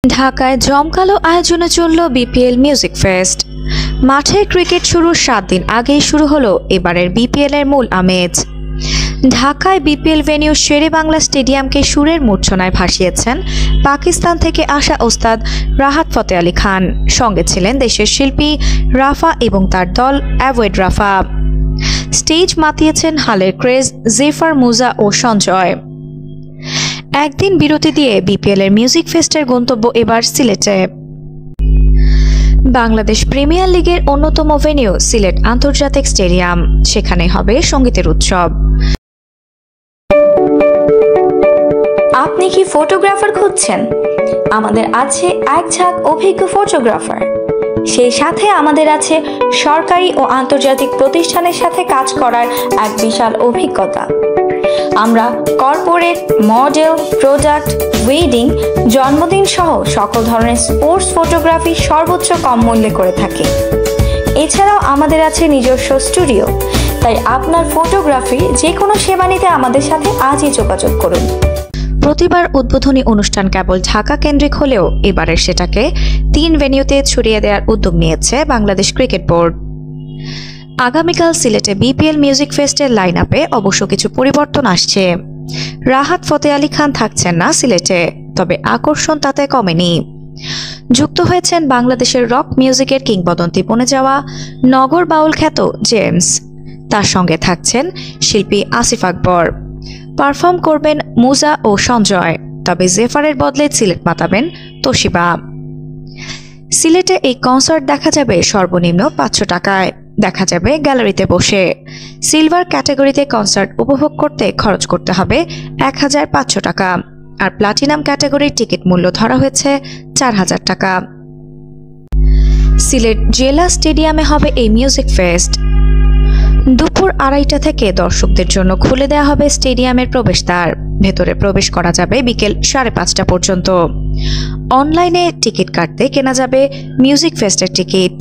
ঢাকায় জমকালো আয়োজনে চলল বিপিএল মিউজিক ফেস্ট। মাঠের ক্রিকেট শুরুর 7 দিন আগেই শুরু হলো এবারের বিপিএল এর মূল আমেজ। ঢাকায় বিপিএল ভেন্যু শেরেবাংলা স্টেডিয়ামকে সুরের মূর্ছনায় ভাসিয়েছেন পাকিস্তান থেকে আসা ওস্তাদ রাহাত ফতেহ আলী খান। সঙ্গে ছিলেন দেশের শিল্পী রাফা এবং তার দল অ্যাভয়েড রাফা। স্টেজ মাতিয়েছেন হালের ক্রেজ জেফার, মুজা ও সঞ্জয়। একদিন বিরতি দিয়ে বিপিএল এর মিউজিক ফেস্টের গন্তব্য এবার সিলেটে। বাংলাদেশ প্রিমিয়ার লিগের অন্যতম ভেন্যু সিলেট আন্তর্জাতিক স্টেডিয়াম। সেখানে হবে সঙ্গীতের উৎসব। আপনি কি ফটোগ্রাফার খুঁজছেন? আমাদের আছে এক ঝাঁক অভিজ্ঞ ফটোগ্রাফার। সেই সাথে আমাদের আছে সরকারি ও আন্তর্জাতিক প্রতিষ্ঠানের সাথে কাজ করার এক বিশাল অভিজ্ঞতা। আমরা কর্পোরেট, মডেল, প্রোডাক্ট, ওয়েডিং, জন্মদিন সহ সকল ধরনের স্পোর্টস ফটোগ্রাফি সর্বোচ্চ কম মূল্যে করে থাকি। এছাড়াও আমাদের আছে নিজস্ব স্টুডিও। তাই আপনার ফটোগ্রাফি যে কোনো সেবা নিতে আমাদের সাথে আজই যোগাযোগ করুন। প্রতিবার উদ্বোধনী অনুষ্ঠান কেবল ঢাকা কেন্দ্রিক হলেও এবারের সেটাকে 3 ভেন্যুতে ছড়িয়ে দেওয়ার উদ্যোগ নিয়েছে বাংলাদেশ ক্রিকেট বোর্ড। আগামীকাল সিলেটে বিপিএল মিউজিক ফেস্টের লাইন আপে অবশ্য কিছু পরিবর্তন আসছে। রাহাত ফতেহ আলী খান থাকছেন না সিলেটে, তবে আকর্ষণ তাতে কমেনি। যুক্ত হয়েছেন বাংলাদেশের রক মিউজিকের কিংবদন্তি বনে যাওয়া নগর বাউল খ্যাত জেমস। তার সঙ্গে থাকছেন শিল্পী আসিফ আকবর। পারফর্ম করবেন মুজা ও সঞ্জয়, তবে জেফারের বদলে সিলেট মাতাবেন তোশিবা। সিলেটে এই কনসার্ট দেখা যাবে সর্বনিম্ন 500 টাকায়। দেখা যাবে গ্যালারিতে বসে। সিলভার ক্যাটাগরিতে কনসার্ট উপভোগ করতে খরচ করতে হবে 1500 টাকা, আর প্লাটিনাম ক্যাটাগরির টিকিট মূল্য ধরা হয়েছে 4000 টাকা। সিলেট জেলা স্টেডিয়ামে হবে এই মিউজিক ফেস্ট। দুপুর 2:30টা থেকে দর্শকদের জন্য খুলে দেওয়া হবে স্টেডিয়ামের প্রবেশদ্বার। ভেতরে প্রবেশ করা যাবে বিকেল 5:30টা পর্যন্ত। অনলাইনে টিকিট কাটতে কেনা যাবে মিউজিক ফেস্টের টিকিট।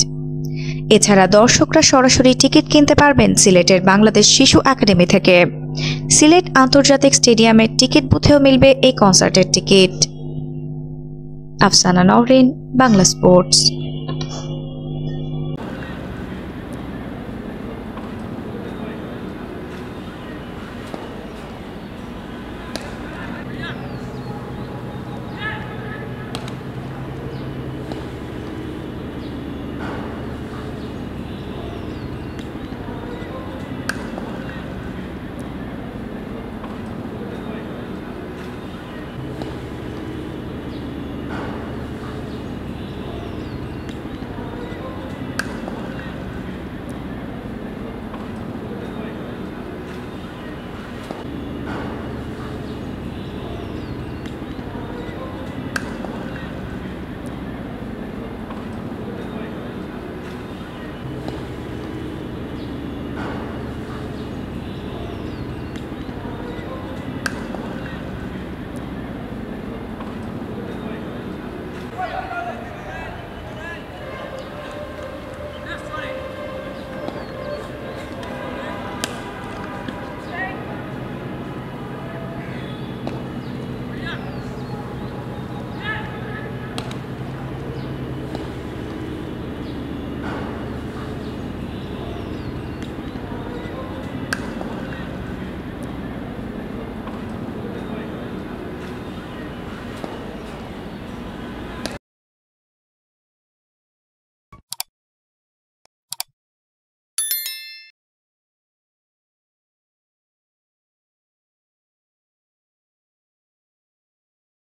এছাড়া দর্শকরা সরাসরি টিকিট কিনতে পারবেন সিলেটের বাংলাদেশ শিশু একাডেমি থেকে। সিলেট আন্তর্জাতিক স্টেডিয়ামের টিকিট বুথেও মিলবে এই কনসার্টের টিকিট। আফসানা নওরিন, বাংলা স্পোর্টস।